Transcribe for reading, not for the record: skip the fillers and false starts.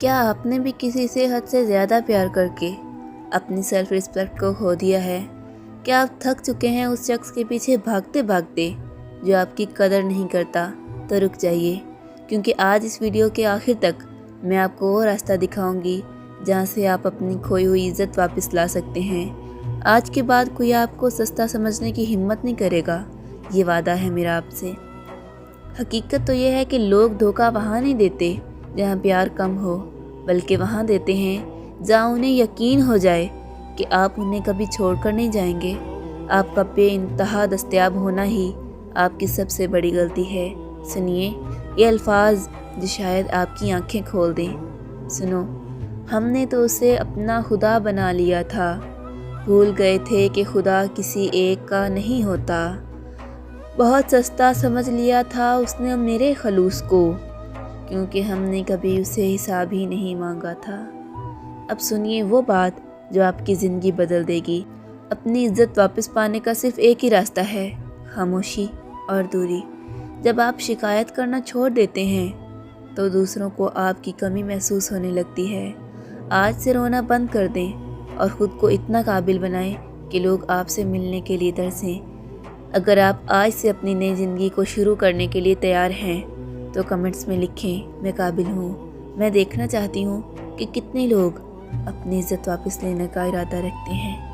क्या आपने भी किसी से हद से ज़्यादा प्यार करके अपनी सेल्फ रिस्पेक्ट को खो दिया है? क्या आप थक चुके हैं उस शख्स के पीछे भागते भागते जो आपकी कदर नहीं करता? तो रुक जाइए, क्योंकि आज इस वीडियो के आखिर तक मैं आपको वो रास्ता दिखाऊंगी जहां से आप अपनी खोई हुई इज़्ज़त वापस ला सकते हैं। आज के बाद कोई आपको सस्ता समझने की हिम्मत नहीं करेगा, ये वादा है मेरा आपसे। हकीकत तो ये है कि लोग धोखा वहाँ नहीं देते जहाँ प्यार कम हो, बल्कि वहाँ देते हैं जहाँ उन्हें यकीन हो जाए कि आप उन्हें कभी छोड़कर नहीं जाएंगे। आपका बेइंतहा दस्तयाब होना ही आपकी सबसे बड़ी गलती है। सुनिए ये अल्फाज जो शायद आपकी आंखें खोल दें। सुनो, हमने तो उसे अपना खुदा बना लिया था, भूल गए थे कि खुदा किसी एक का नहीं होता। बहुत सस्ता समझ लिया था उसने मेरे खलूस को, क्योंकि हमने कभी उसे हिसाब ही नहीं मांगा था। अब सुनिए वो बात जो आपकी ज़िंदगी बदल देगी। अपनी इज़्ज़त वापस पाने का सिर्फ एक ही रास्ता है, खामोशी और दूरी। जब आप शिकायत करना छोड़ देते हैं तो दूसरों को आपकी कमी महसूस होने लगती है। आज से रोना बंद कर दें और ख़ुद को इतना काबिल बनाएं कि लोग आपसे मिलने के लिए तरसें। अगर आप आज से अपनी नई ज़िंदगी को शुरू करने के लिए तैयार हैं तो कमेंट्स में लिखें, मैं काबिल हूँ। मैं देखना चाहती हूँ कि कितने लोग अपनी इज़्ज़त वापस लेने का इरादा रखते हैं।